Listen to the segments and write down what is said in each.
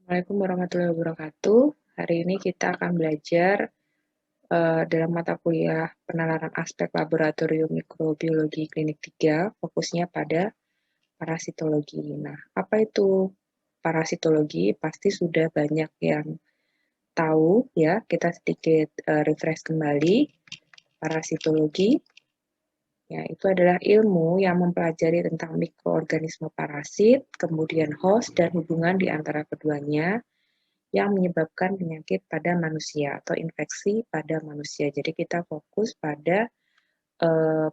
Assalamualaikum warahmatullahi wabarakatuh. Hari ini kita akan belajar dalam mata kuliah penalaran aspek laboratorium mikrobiologi klinik 3, fokusnya pada parasitologi. Nah, apa itu parasitologi? Pasti sudah banyak yang tahu ya. Kita sedikit refresh kembali. Parasitologi ya, itu adalah ilmu yang mempelajari tentang mikroorganisme parasit, kemudian host dan hubungan di antara keduanya yang menyebabkan penyakit pada manusia atau infeksi pada manusia. Jadi kita fokus pada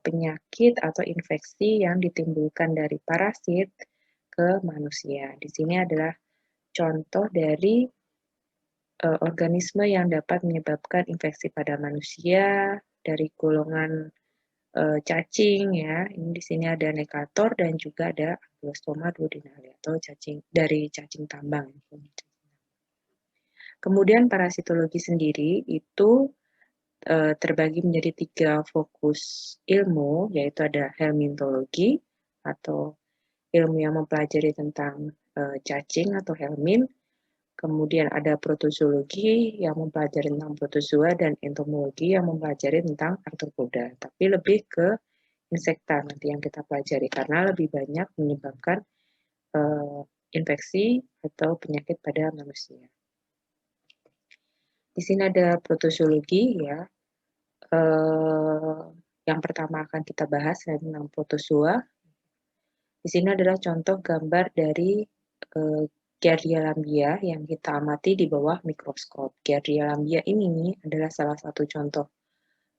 penyakit atau infeksi yang ditimbulkan dari parasit ke manusia. Di sini adalah contoh dari organisme yang dapat menyebabkan infeksi pada manusia dari golongan cacing ya. Ini di sini ada nekator dan juga ada Angiosperma duodenale atau cacing dari cacing tambang. Kemudian parasitologi sendiri itu terbagi menjadi 3 fokus ilmu, yaitu ada helmintologi atau ilmu yang mempelajari tentang cacing atau helmin, kemudian ada protozoologi yang mempelajari tentang protozoa, dan entomologi yang mempelajari tentang arthropoda. Tapi lebih ke insekta nanti yang kita pelajari karena lebih banyak menyebabkan infeksi atau penyakit pada manusia. Di sini ada protozoologi ya. Yang pertama akan kita bahas tentang protozoa. Di sini adalah contoh gambar dari Giardia lamblia yang kita amati di bawah mikroskop. Giardia lamblia ini adalah salah satu contoh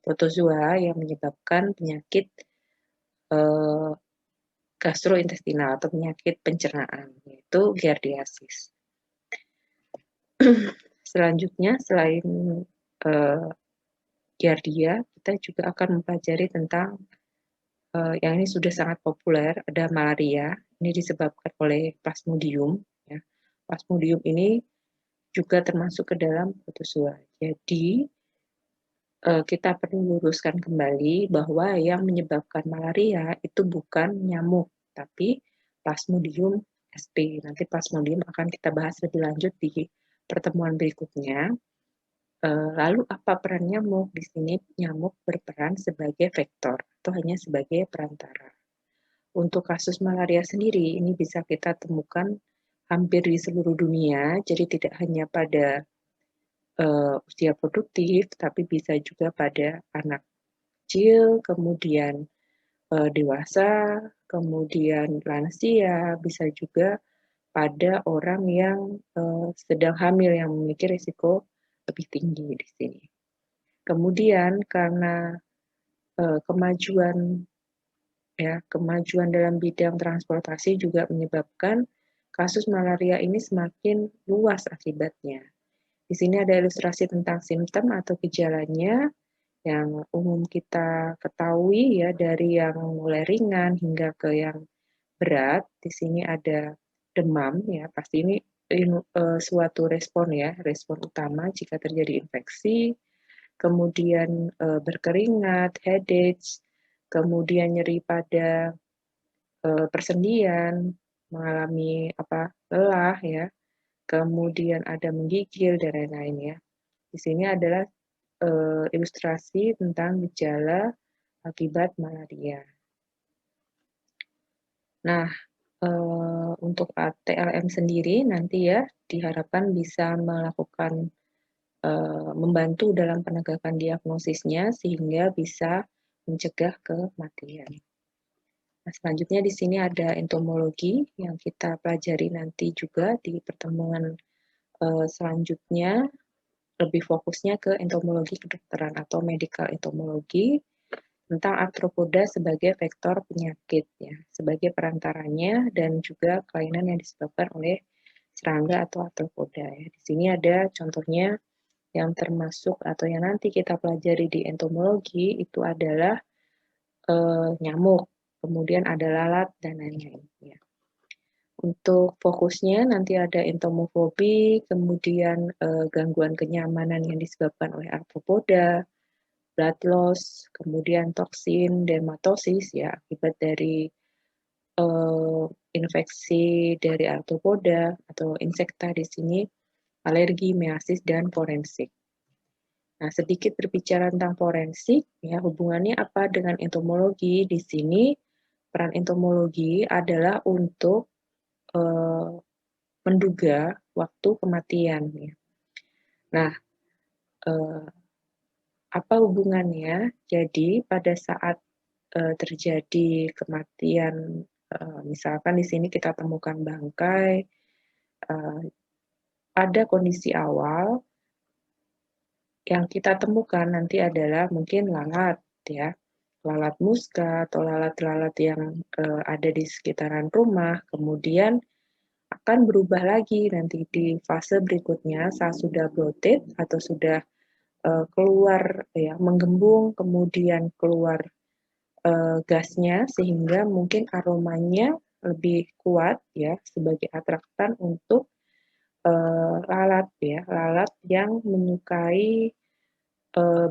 protozoa yang menyebabkan penyakit gastrointestinal atau penyakit pencernaan, yaitu giardiasis. Selanjutnya, selain Giardia, kita juga akan mempelajari tentang yang ini sudah sangat populer, ada malaria. Ini disebabkan oleh Plasmodium. Ya. Plasmodium ini juga termasuk ke dalam protozoa. Jadi, kita perlu luruskan kembali bahwa yang menyebabkan malaria itu bukan nyamuk, tapi Plasmodium sp. Nanti Plasmodium akan kita bahas lebih lanjut di pertemuan berikutnya. Lalu apa peran nyamuk? Di sini nyamuk berperan sebagai vektor atau hanya sebagai perantara. Untuk kasus malaria sendiri, ini bisa kita temukan hampir di seluruh dunia, jadi tidak hanya pada usia produktif, tapi bisa juga pada anak kecil, kemudian dewasa, kemudian lansia, bisa juga pada orang yang sedang hamil yang memiliki risiko lebih tinggi di sini. Kemudian karena kemajuan dalam bidang transportasi juga menyebabkan kasus malaria ini semakin luas akibatnya. Di sini ada ilustrasi tentang simptom atau gejalanya yang umum kita ketahui ya, dari yang mulai ringan hingga ke yang berat. Di sini ada demam ya, pasti ini suatu respon ya, respon utama jika terjadi infeksi. Kemudian berkeringat, headache, kemudian nyeri pada persendian, mengalami lelah ya, kemudian ada menggigil dan lain-lain ya. Di sini adalah ilustrasi tentang gejala akibat malaria. Nah, untuk TLM sendiri nanti ya diharapkan bisa melakukan membantu dalam penegakan diagnosisnya sehingga bisa mencegah kematian. Nah, selanjutnya di sini ada entomologi yang kita pelajari nanti juga di pertemuan selanjutnya, lebih fokusnya ke entomologi kedokteran atau medical entomologi tentang arthropoda sebagai vektor penyakit ya, sebagai perantaranya dan juga kelainan yang disebabkan oleh serangga atau arthropoda ya. Di sini ada contohnya yang termasuk atau yang nanti kita pelajari di entomologi itu adalah nyamuk, kemudian ada lalat dan lain-lain ya. Untuk fokusnya nanti ada entomofobi, kemudian gangguan kenyamanan yang disebabkan oleh arthropoda, blood loss, kemudian toksin dermatosis ya akibat dari infeksi dari arthropoda atau insekta di sini, alergi, measis, dan forensik. Nah, sedikit berbicara tentang forensik, ya, hubungannya apa dengan entomologi? Di sini peran entomologi adalah untuk menduga waktu kematian. Ya. Nah, apa hubungannya? Jadi pada saat terjadi kematian, misalkan di sini kita temukan bangkai, pada kondisi awal yang kita temukan nanti adalah mungkin lalat, ya, lalat muska atau lalat-lalat yang ada di sekitaran rumah, kemudian akan berubah lagi nanti di fase berikutnya saat sudah bloated atau sudah keluar, ya, menggembung, kemudian keluar gasnya sehingga mungkin aromanya lebih kuat, ya, sebagai atraktan untuk lalat, ya, lalat yang menyukai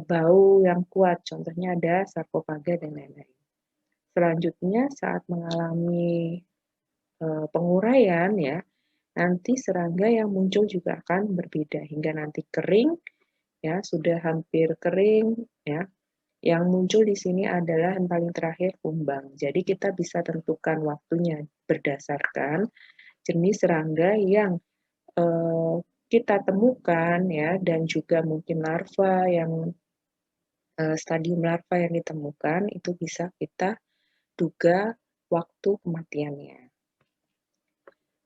bau yang kuat, contohnya ada Sarcophaga dan lain-lain. Selanjutnya saat mengalami penguraian, ya, nanti serangga yang muncul juga akan berbeda hingga nanti kering, ya, sudah hampir kering, ya. Yang muncul di sini adalah yang paling terakhir kumbang. Jadi kita bisa tentukan waktunya berdasarkan jenis serangga yang kita temukan, ya, dan juga mungkin larva yang stadium larva yang ditemukan itu bisa kita duga waktu kematiannya.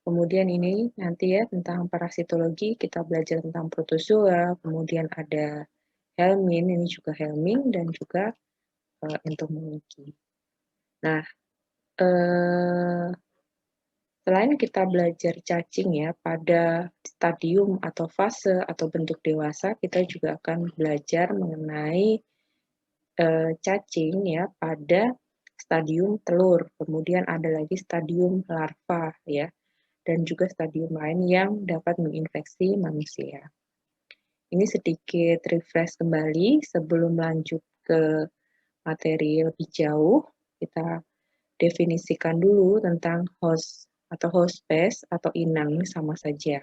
Kemudian ini nanti, ya, tentang parasitologi kita belajar tentang protozoa, kemudian ada helmin, ini juga helming dan juga entomologi. Nah, selain kita belajar cacing, ya, pada stadium atau fase atau bentuk dewasa, kita juga akan belajar mengenai cacing, ya, pada stadium telur, kemudian ada lagi stadium larva, ya, dan juga stadium lain yang dapat menginfeksi manusia. Ini sedikit refresh kembali sebelum lanjut ke materi lebih jauh, kita definisikan dulu tentang host atau hospes atau inang, ini sama saja.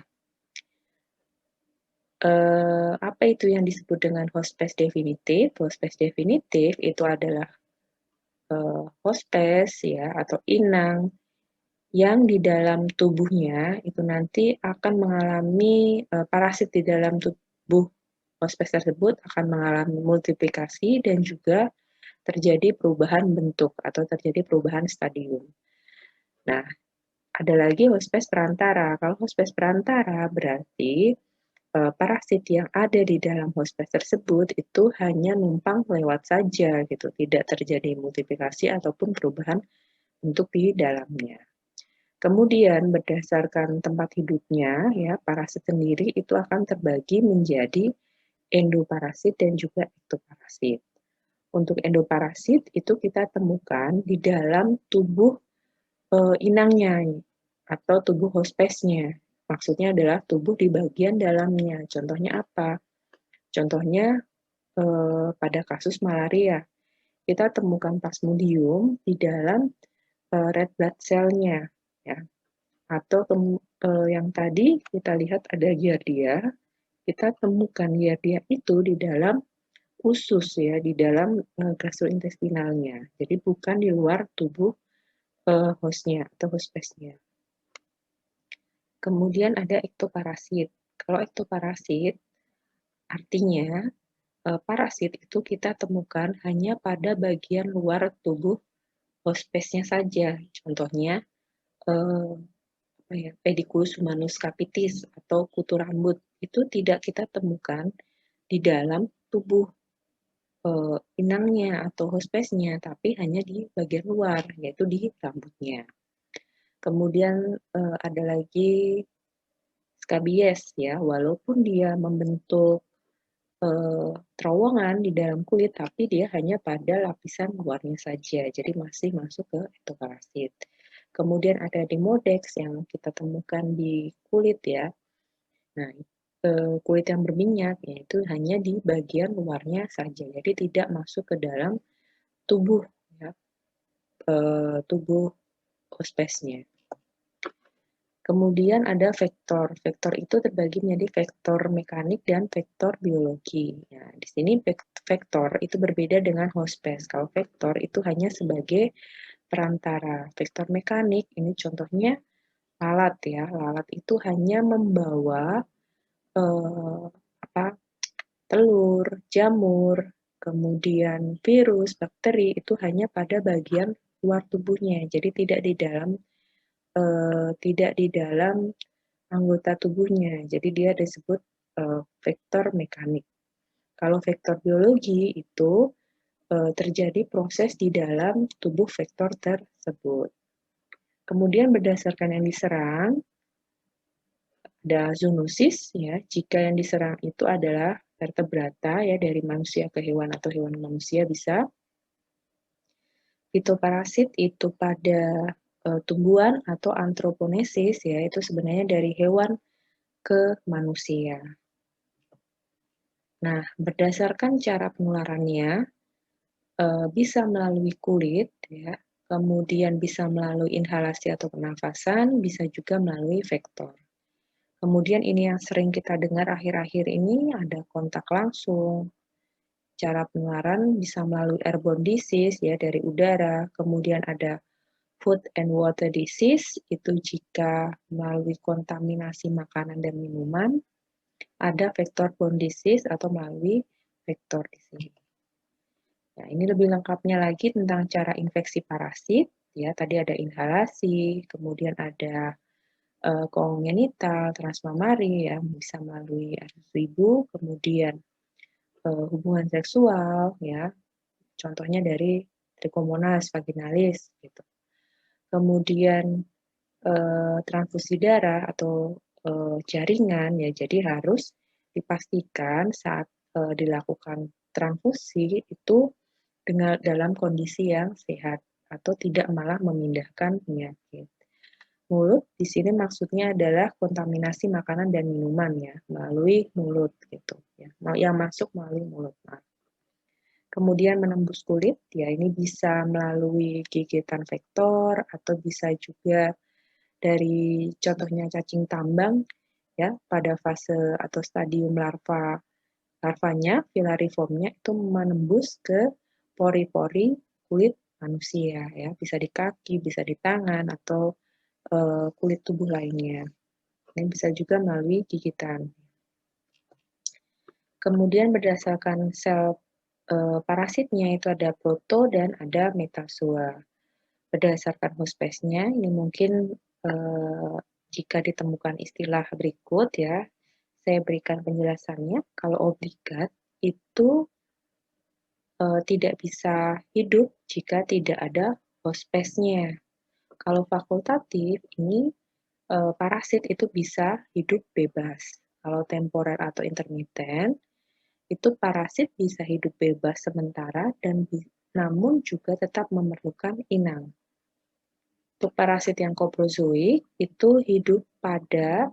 Apa itu yang disebut dengan hospes definitif? Hospes definitif itu adalah hospes, ya, atau inang yang di dalam tubuhnya itu nanti akan mengalami parasit di dalam tubuh hospes tersebut akan mengalami multiplikasi dan juga terjadi perubahan bentuk atau terjadi perubahan stadium. Nah, ada lagi hospes perantara. Kalau hospes perantara berarti parasit yang ada di dalam hospes tersebut itu hanya numpang lewat saja gitu, tidak terjadi multiplikasi ataupun perubahan bentuk di dalamnya. Kemudian berdasarkan tempat hidupnya, ya, parasit sendiri itu akan terbagi menjadi endoparasit dan juga ektoparasit. Untuk endoparasit itu kita temukan di dalam tubuh inangnya atau tubuh hospesnya. Maksudnya adalah tubuh di bagian dalamnya. Contohnya apa? Contohnya pada kasus malaria, kita temukan plasmodium di dalam red blood cell-nya, ya. Atau yang tadi kita lihat ada giardia, kita temukan giardia itu di dalam usus, ya, di dalam gastrointestinalnya. Jadi bukan di luar tubuh hostnya atau hospesnya. Kemudian ada ektoparasit. Kalau ektoparasit artinya parasit itu kita temukan hanya pada bagian luar tubuh hospesnya saja. Contohnya Pediculus humanus capitis atau kutu rambut itu tidak kita temukan di dalam tubuh inangnya atau hospesnya, tapi hanya di bagian luar, yaitu di rambutnya. Kemudian ada lagi scabies, ya, walaupun dia membentuk terowongan di dalam kulit, tapi dia hanya pada lapisan luarnya saja, jadi masih masuk ke ektoparasit. Kemudian ada demodex yang kita temukan di kulit, ya. Nah, kulit yang berminyak, yaitu hanya di bagian luarnya saja, jadi tidak masuk ke dalam tubuh, ya, tubuh hospesnya. Kemudian ada vektor. Vektor itu terbagi menjadi vektor mekanik dan vektor biologi. Nah, di sini vektor itu berbeda dengan host space. Kalau vektor itu hanya sebagai perantara. Vektor mekanik ini contohnya lalat ya. Lalat itu hanya membawa telur, jamur, kemudian virus, bakteri itu hanya pada bagian luar tubuhnya. Jadi tidak di dalam anggota tubuhnya. Jadi dia disebut vektor mekanik. Kalau vektor biologi itu terjadi proses di dalam tubuh vektor tersebut. Kemudian berdasarkan yang diserang, ada zoonosis ya. Jika yang diserang itu adalah vertebrata ya, dari manusia ke hewan atau hewan ke manusia bisa. Fitoparasit itu pada tumbuhan atau antroponesis ya, itu sebenarnya dari hewan ke manusia. Nah, berdasarkan cara penularannya, bisa melalui kulit ya, kemudian bisa melalui inhalasi atau pernafasan, bisa juga melalui vektor. Kemudian ini yang sering kita dengar akhir-akhir ini ada kontak langsung. Cara penularan bisa melalui airborne disease ya, dari udara, kemudian ada food and water disease itu jika melalui kontaminasi makanan dan minuman, ada vector-borne disease atau melalui vektor di sini. Nah, ini lebih lengkapnya lagi tentang cara infeksi parasit ya. Tadi ada inhalasi, kemudian ada kongenital, transmamari ya, bisa melalui asus ibu, kemudian hubungan seksual ya. Contohnya dari Trichomonas vaginalis gitu. Kemudian transfusi darah atau jaringan ya, jadi harus dipastikan saat dilakukan transfusi itu dalam kondisi yang sehat atau tidak malah memindahkan penyakit. Mulut di sini maksudnya adalah kontaminasi makanan dan minuman ya, melalui mulut gitu ya, yang masuk melalui mulut. Kemudian menembus kulit ya, ini bisa melalui gigitan vektor atau bisa juga dari contohnya cacing tambang ya, pada fase atau stadium larvanya, filariformnya itu menembus ke pori-pori kulit manusia ya, bisa di kaki, bisa di tangan atau kulit tubuh lainnya. Ini bisa juga melalui gigitan. Kemudian berdasarkan sel parasitnya itu ada proto dan ada metazoa. Berdasarkan hospesnya, ini mungkin jika ditemukan istilah berikut ya, saya berikan penjelasannya. Kalau obligat itu tidak bisa hidup jika tidak ada hospesnya. Kalau fakultatif ini parasit itu bisa hidup bebas. Kalau temporer atau intermiten itu parasit bisa hidup bebas sementara dan namun juga tetap memerlukan inang. Untuk parasit yang koprozoik itu hidup pada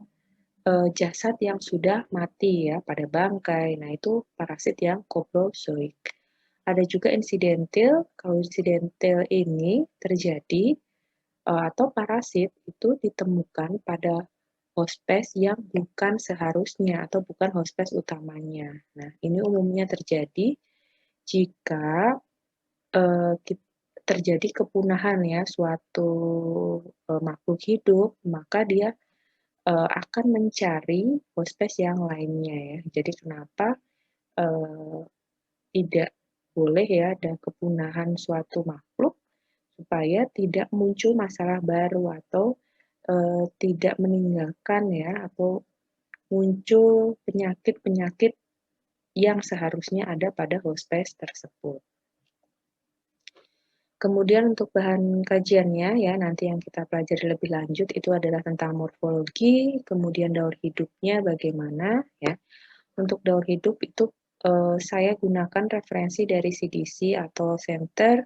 jasad yang sudah mati ya, pada bangkai. Nah, itu parasit yang koprozoik. Ada juga insidentil. Kalau insidentil ini terjadi atau parasit itu ditemukan pada hospes yang bukan seharusnya atau bukan hospes utamanya. Nah, ini umumnya terjadi jika terjadi kepunahan ya suatu makhluk hidup, maka dia akan mencari hospes yang lainnya ya. Jadi kenapa tidak boleh ya ada kepunahan suatu makhluk supaya tidak muncul masalah baru atau tidak meninggalkan ya atau muncul penyakit-penyakit yang seharusnya ada pada hospes tersebut. Kemudian untuk bahan kajiannya ya, nanti yang kita pelajari lebih lanjut itu adalah tentang morfologi, kemudian daur hidupnya bagaimana ya. Untuk daur hidup itu saya gunakan referensi dari CDC atau Center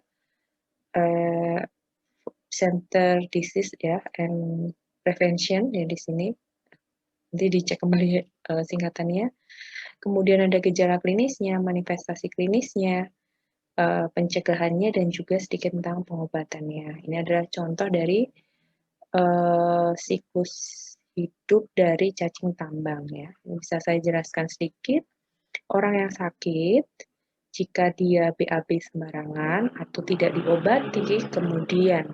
Disease ya and Prevention ya di sini. Nanti dicek kembali singkatannya. Kemudian ada gejala klinisnya, manifestasi klinisnya, pencegahannya dan juga sedikit tentang pengobatannya. Ini adalah contoh dari siklus hidup dari cacing tambang ya. Bisa saya jelaskan sedikit. Orang yang sakit, jika dia BAB sembarangan atau tidak diobati, kemudian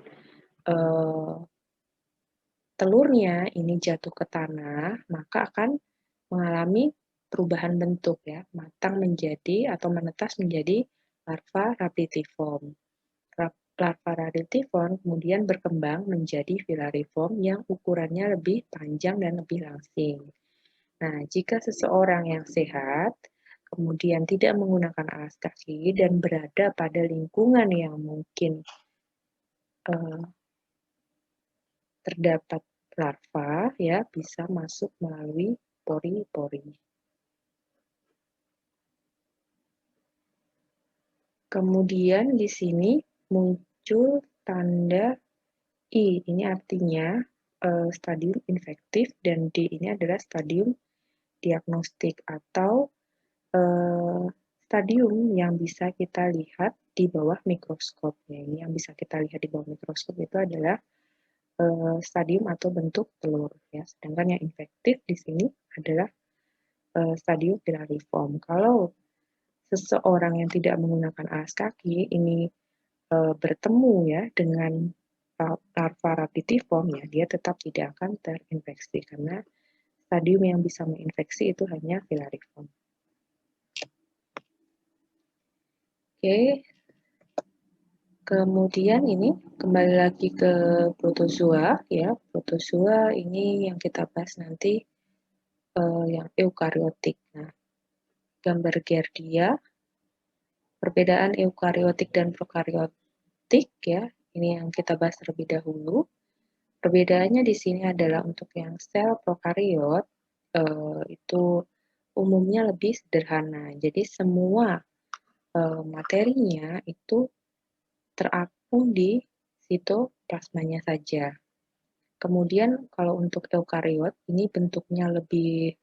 telurnya ini jatuh ke tanah, maka akan mengalami perubahan bentuk ya, matang menjadi atau menetas menjadi larva rapitiform. Larva rapitiform kemudian berkembang menjadi filariform yang ukurannya lebih panjang dan lebih langsing. Nah, jika seseorang yang sehat, kemudian tidak menggunakan alas kaki dan berada pada lingkungan yang mungkin terdapat larva, ya bisa masuk melalui pori-pori. Kemudian di sini muncul tanda I, ini artinya stadium infektif, dan D ini adalah stadium diagnostik atau stadium yang bisa kita lihat di bawah mikroskop. Ya, ini yang bisa kita lihat di bawah mikroskop itu adalah stadium atau bentuk telur. Ya. Sedangkan yang infektif di sini adalah stadium filariform. Kalau seseorang yang tidak menggunakan alas kaki ini bertemu ya dengan larva rapitiform, ya dia tetap tidak akan terinfeksi karena stadium yang bisa menginfeksi itu hanya filariform. Oke, kemudian ini kembali lagi ke protozoa ya. Protozoa ini yang kita bahas nanti yang eukariotik. Nah, gambar Giardia, perbedaan eukariotik dan prokariotik ya. Ini yang kita bahas terlebih dahulu. Perbedaannya di sini adalah untuk yang sel prokariot itu umumnya lebih sederhana. Jadi semua materinya itu terapung di sitoplasmanya saja. Kemudian kalau untuk eukariot ini bentuknya lebih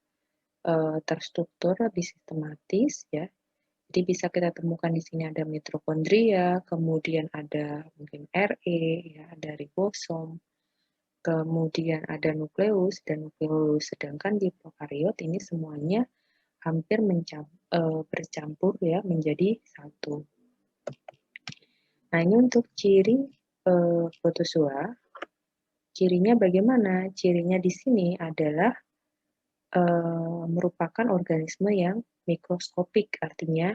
terstruktur, lebih sistematis ya. Jadi bisa kita temukan di sini ada mitokondria, kemudian ada mungkin RE, ya, ada ribosom, kemudian ada nukleus dan nukleolus. Sedangkan di prokariot ini semuanya hampir bercampur ya menjadi satu. Nah, ini untuk ciri protozoa. Cirinya bagaimana? Cirinya di sini adalah merupakan organisme yang mikroskopik, artinya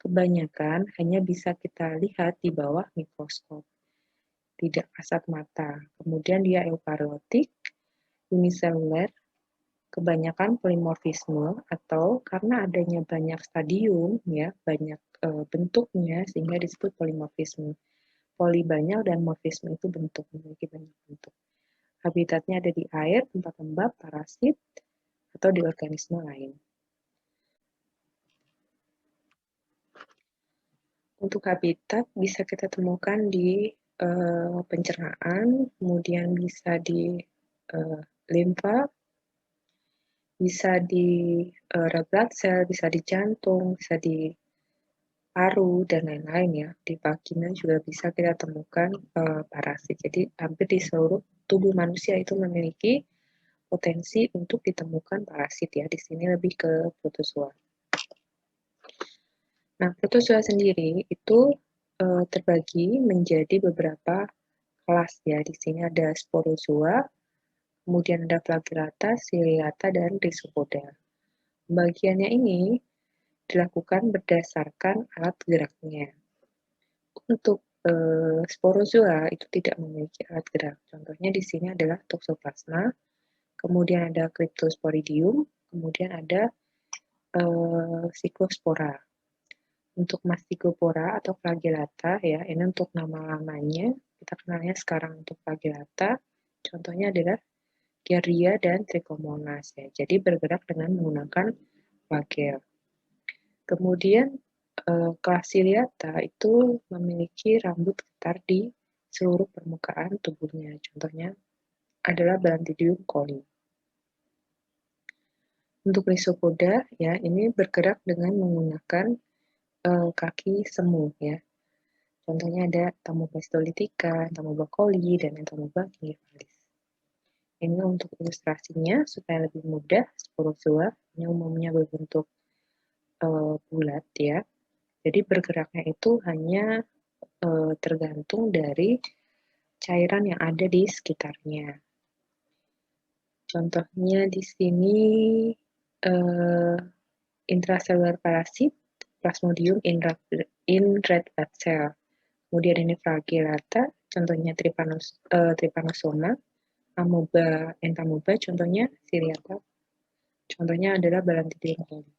kebanyakan hanya bisa kita lihat di bawah mikroskop, tidak kasat mata. Kemudian dia eukariotik, uniseluler, kebanyakan polimorfisme atau karena adanya banyak stadium ya, banyak bentuknya sehingga disebut polimorfisme. Poli banyak dan morfisme itu bentuk, memiliki banyak bentuk. Habitatnya ada di air, tempat lembab, parasit, atau di organisme lain. Untuk habitat bisa kita temukan di pencernaan, kemudian bisa di limfa, bisa di red blood cell, bisa di jantung, bisa di paru, dan lain-lain ya. Di vagina juga bisa kita temukan parasit. Jadi hampir di seluruh tubuh manusia itu memiliki potensi untuk ditemukan parasit ya. Di sini lebih ke protozoa. Nah, protozoa sendiri itu terbagi menjadi beberapa kelas ya. Di sini ada sporozoa, kemudian ada flagellata, ciliata, dan rhizopoda. Pembagiannya ini dilakukan berdasarkan alat geraknya. Untuk sporozoa itu tidak memiliki alat gerak. Contohnya di sini adalah toxoplasma, kemudian ada cryptosporidium, kemudian ada cyclospora. Untuk Mastigophora atau flagellata ya, ini untuk nama lamanya, kita kenalnya sekarang untuk flagellata. Contohnya adalah Giardia dan Trichomonas ya. Jadi bergerak dengan menggunakan flagel. Kemudian kelas Ciliata itu memiliki rambut getar di seluruh permukaan tubuhnya. Contohnya adalah Balantidium coli. Untuk Rhizopoda ya, ini bergerak dengan menggunakan kaki semu ya. Contohnya ada Amoeba stolithica, Amoeba coli, dan Amoeba gingivalis. Ini untuk ilustrasinya supaya lebih mudah, sporozoa ini umumnya berbentuk bulat ya. Jadi bergeraknya itu hanya tergantung dari cairan yang ada di sekitarnya. Contohnya di sini intracellular parasit, Plasmodium in red blood cell. Kemudian ini flagellata, contohnya Trypanosoma, amoeba, entamoeba, contohnya Ciliata, contohnya adalah Balantidium coli.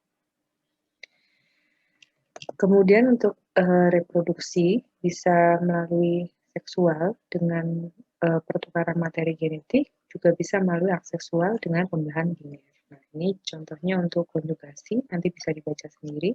Kemudian untuk reproduksi bisa melalui seksual dengan pertukaran materi genetik, juga bisa melalui seksual dengan pembahan genetik. Nah, ini contohnya untuk konjugasi, nanti bisa dibaca sendiri.